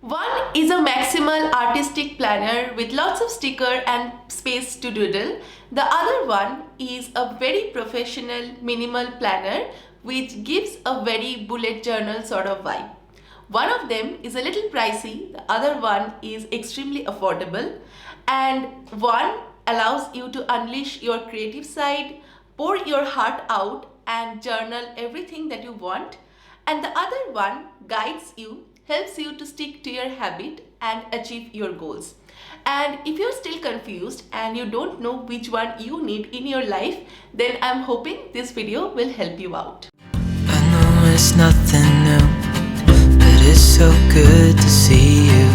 One is a maximal artistic planner with lots of sticker and space to doodle. The other one is a very professional minimal planner which gives a very bullet journal sort of vibe. One of them is a little pricey, the other one is extremely affordable, and one allows you to unleash your creative side, pour your heart out and journal everything that you want, and the other one guides you, helps you to stick to your habit and achieve your goals. And if you're still confused and you don't know which one you need in your life, then I'm hoping this video will help you out. I know it's nothing new, but it's so good to see you.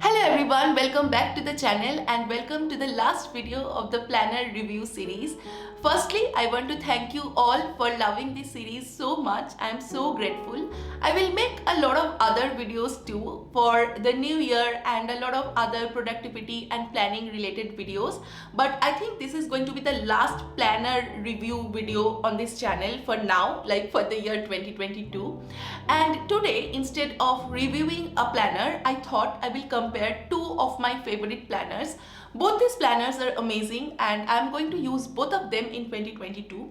Hello everyone, welcome back to the channel and welcome to the last video of the planner review series. Firstly, I want to thank you all for loving this series so much. I am so grateful. I will make a lot of other videos too for the new year and a lot of other productivity and planning related videos. But I think this is going to be the last planner review video on this channel for now, like for the year 2022. And today, instead of reviewing a planner, I thought I will compare two of my favorite planners. Both these planners are amazing and I'm going to use both of them in 2022,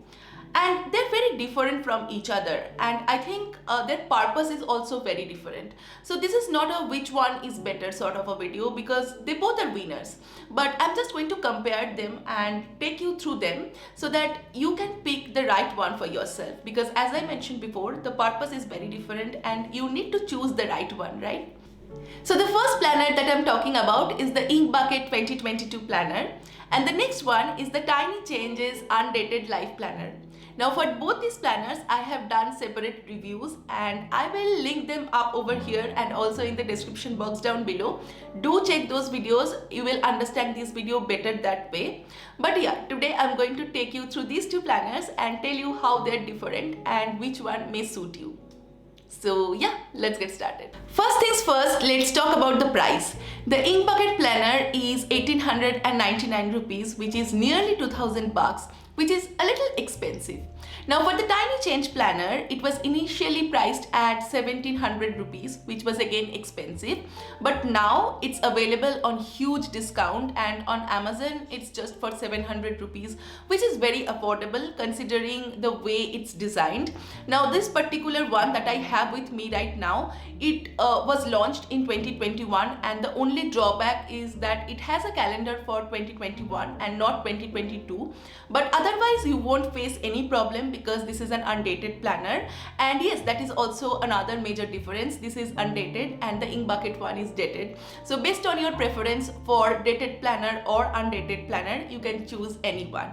and they're very different from each other, and I think their purpose is also very different. So this is not a which one is better sort of a video because they both are winners, but I'm just going to compare them and take you through them so that you can pick the right one for yourself, because as I mentioned before, the purpose is very different and you need to choose the right one, right? So the first planner that I'm talking about is the Inkbucket 2022 planner, and the next one is the Tiny Changes Undated Life Planner. Now for both these planners, I have done separate reviews and I will link them up over here and also in the description box down below. Do check those videos, you will understand this video better that way. But yeah, today I'm going to take you through these two planners and tell you how they're different and which one may suit you. So yeah, let's get started. First things first, let's talk about the price. The Inkbucket planner is 1899 rupees, which is nearly 2000 bucks, which is a little expensive. Now for the Tiny Change planner, it was initially priced at 1700 rupees, which was again expensive, but now it's available on huge discount and on Amazon it's just for 700 rupees, which is very affordable considering the way it's designed. Now this particular one that I have with me right now, it was launched in 2021, and the only drawback is that it has a calendar for 2021 and not 2022, but otherwise you won't face any problem because this is an undated planner. And yes, that is also another major difference. This is undated and the Inkbucket one is dated. So based on your preference for dated planner or undated planner, you can choose any one.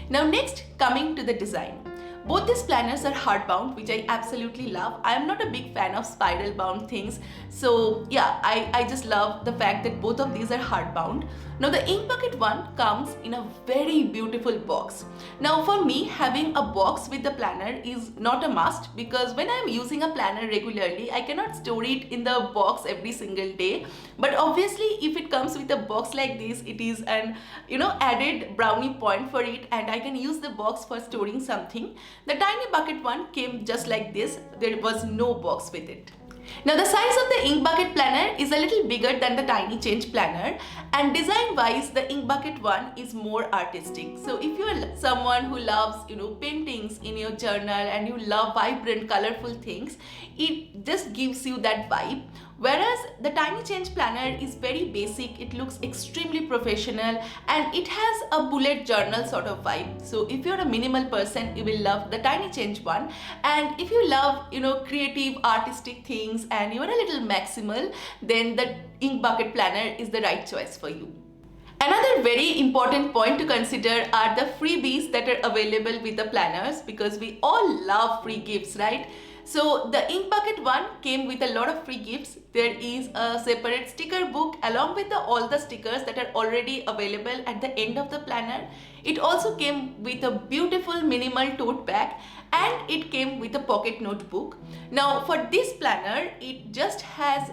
Now next, coming to the design. Both these planners are hardbound, which I absolutely love. I am not a big fan of spiral bound things. So yeah, I just love the fact that both of these are hardbound. Now the Inkbucket one comes in a very beautiful box. Now for me, having a box with the planner is not a must because when I'm using a planner regularly, I cannot store it in the box every single day. But obviously if it comes with a box like this, it is an added brownie point for it, and I can use the box for storing something. The Tiny Bucket one came just like this. There was no box with it. Now the size of the Inkbucket planner is a little bigger than the Tiny Change planner, and design wise the Inkbucket one is more artistic. So if you are someone who loves paintings in your journal and you love vibrant colorful things, it just gives you that vibe. Whereas the Tiny Change planner is very basic, it looks extremely professional and it has a bullet journal sort of vibe. So if you're a minimal person, you will love the Tiny Change one. And if you love, creative artistic things and you're a little maximal, then the Inkbucket planner is the right choice for you. Another very important point to consider are the freebies that are available with the planners, because we all love free gifts, right? So the Inkbucket one came with a lot of free gifts. There is a separate sticker book along with all the stickers that are already available at the end of the planner. It also came with a beautiful minimal tote bag, and it came with a pocket notebook. Now for this planner, it just has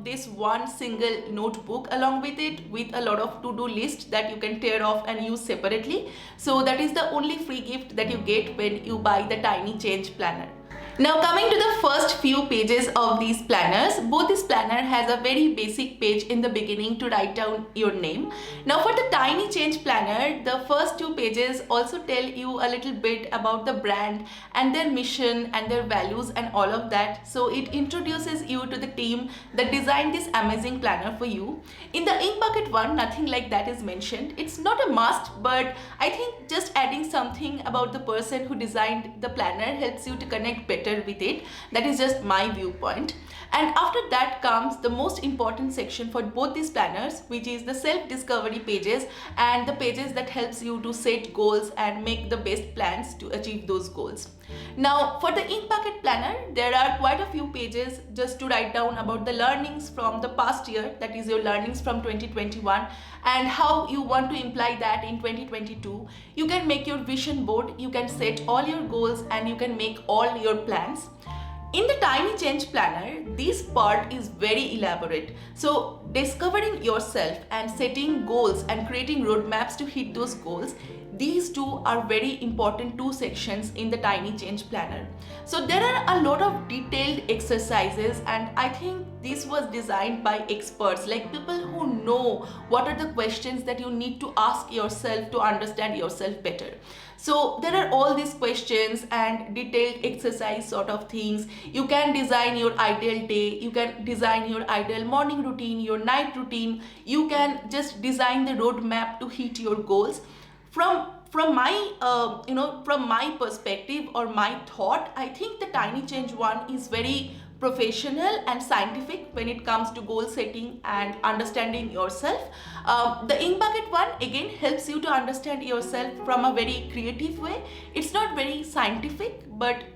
this one single notebook along with it, with a lot of to-do list that you can tear off and use separately. So that is the only free gift that you get when you buy the Tiny Change planner. Now coming to the first few pages of these planners, both this planner has a very basic page in the beginning to write down your name. Now for the Tiny Change planner, the first two pages also tell you a little bit about the brand and their mission and their values and all of that. So it introduces you to the team that designed this amazing planner for you. In the Ink Bucket one, nothing like that is mentioned. It's not a must, but I think just adding something about the person who designed the planner helps you to connect better with it. That is just my viewpoint. And after that comes the most important section for both these planners, which is the self-discovery pages and the pages that helps you to set goals and make the best plans to achieve those goals. Now for the Ink Bucket planner, there are quite a few pages just to write down about the learnings from the past year, that is your learnings from 2021, and how you want to imply that in 2022. You can make your vision board, you can set all your goals, and you can make all your plans. In the Tiny Change planner, this part is very elaborate. So discovering yourself and setting goals and creating roadmaps to hit those goals, these two are very important two sections in the Tiny Change planner. So there are a lot of detailed exercises, and I think this was designed by experts, like people who know what are the questions that you need to ask yourself to understand yourself better. So there are all these questions and detailed exercise sort of things. You can design your ideal day, you can design your ideal morning routine, your night routine, you can just design the roadmap to hit your goals. From my perspective or my thought, I think the Tiny Change one is very professional and scientific when it comes to goal setting and understanding yourself. The Ink Bucket one again helps you to understand yourself from a very creative way. It's not very scientific, but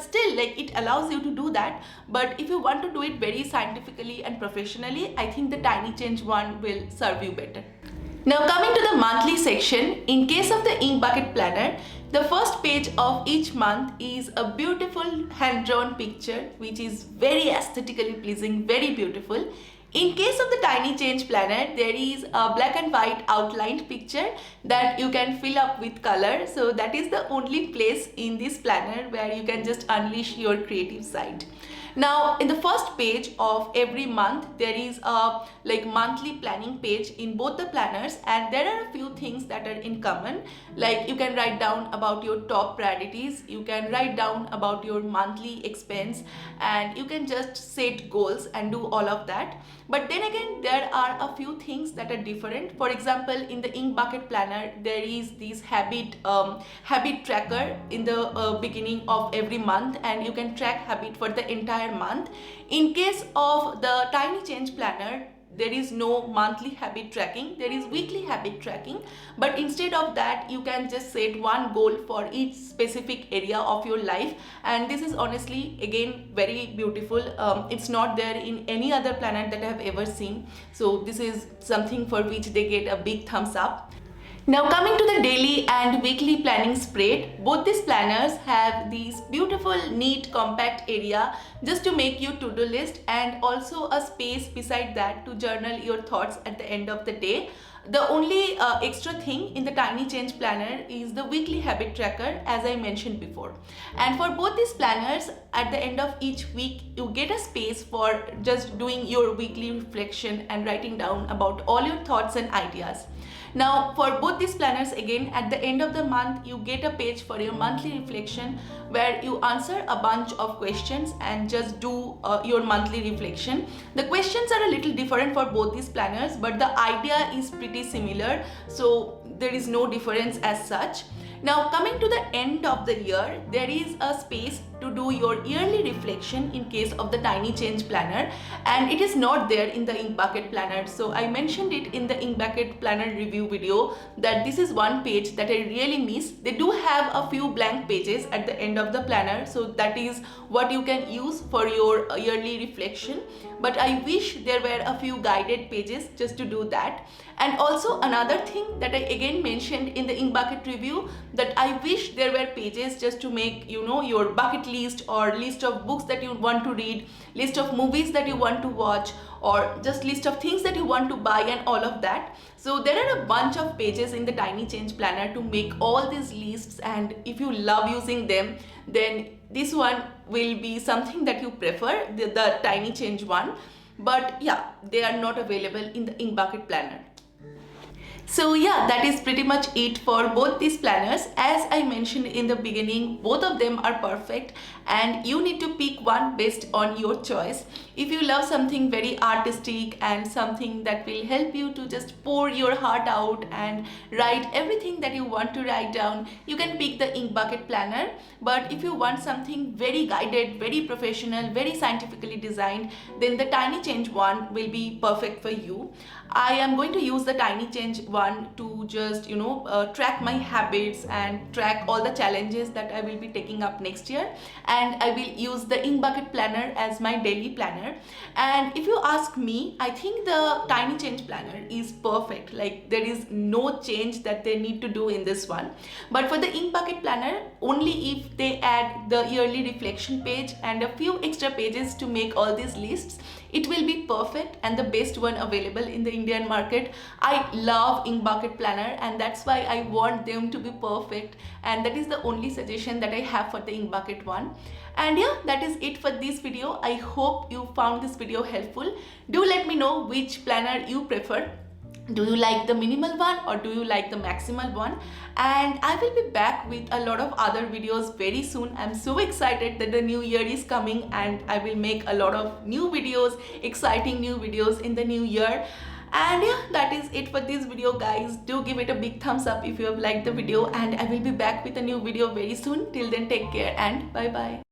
still, like, it allows you to do that. But if you want to do it very scientifically and professionally, I think the Tiny Change one will serve you better. Now coming to the monthly section, in case of the Ink Bucket planner, the first page of each month is a beautiful hand-drawn picture which is very aesthetically pleasing, very beautiful. In case of the Tiny Change planner, there is a black and white outlined picture that you can fill up with color. So that is the only place in this planner where you can just unleash your creative side. Now in the first page of every month, there is a monthly planning page in both the planners, and there are a few things that are in common. Like, you can write down about your top priorities, you can write down about your monthly expense, and you can just set goals and do all of that. But then again, there are a few things that are different. For example, in the Ink Bucket planner, there is this habit tracker in the beginning of every month, and you can track habit for the entire month. In case of the Tiny Change planner, there is no monthly habit tracking, there is weekly habit tracking, but instead of that, you can just set one goal for each specific area of your life, and this is honestly again very beautiful. It's not there in any other planner that I have ever seen, so this is something for which they get a big thumbs up. Now coming to the daily and weekly planning spread, both these planners have these beautiful, neat, compact area just to make your to-do list, and also a space beside that to journal your thoughts at the end of the day. The only extra thing in the Tiny Change planner is the weekly habit tracker, as I mentioned before. And for both these planners, at the end of each week, you get a space for just doing your weekly reflection and writing down about all your thoughts and ideas. Now for both these planners, again, at the end of the month, you get a page for your monthly reflection where you answer a bunch of questions and just do your monthly reflection. The questions are a little different for both these planners, but the idea is pretty similar, so there is no difference as such. Now coming to the end of the year, there is a space to do your yearly reflection in case of the Tiny Change Planner, and it is not there in the Ink Bucket Planner. So I mentioned it in the Ink Bucket Planner review video that this is one page that I really miss. They do have a few blank pages at the end of the planner, so that is what you can use for your yearly reflection, but I wish there were a few guided pages just to do that. And also another thing that I again mentioned in the Ink Bucket review, that I wish there were pages just to make, you know, your bucket list or list of books that you want to read, list of movies that you want to watch, or just list of things that you want to buy and all of that. So there are a bunch of pages in the Tiny Change Planner to make all these lists, and if you love using them, then this one will be something that you prefer, the Tiny Change one. But yeah, they are not available in the Ink Bucket Planner. So yeah, that is pretty much it for both these planners. As I mentioned in the beginning, both of them are perfect and you need to pick one based on your choice. If you love something very artistic and something that will help you to just pour your heart out and write everything that you want to write down, you can pick the Ink Bucket Planner. But if you want something very guided, very professional, very scientifically designed, then the Tiny Change one will be perfect for you. I am going to use the Tiny Change one to just, you know, track my habits and track all the challenges that I will be taking up next year, and I will use the Ink Bucket Planner as my daily planner. And if you ask me, I think the Tiny Change Planner is perfect. Like, there is no change that they need to do in this one. But for the Ink Bucket Planner, only if they add the yearly reflection page and a few extra pages to make all these lists, it will be perfect and the best one available in the Indian market. I love Ink Bucket Planner, and that's why I want them to be perfect, and that is the only suggestion that I have for the Ink Bucket one. And yeah, that is it for this video. I hope you found this video helpful. Do let me know which planner you prefer. Do you like the minimal one or do you like the maximal one? And I will be back with a lot of other videos very soon. I'm so excited that the new year is coming and I will make a lot of new videos, exciting new videos in the new year. And yeah, that is it for this video, guys. Do give it a big thumbs up if you have liked the video, and I will be back with a new video very soon. Till then, take care and bye bye.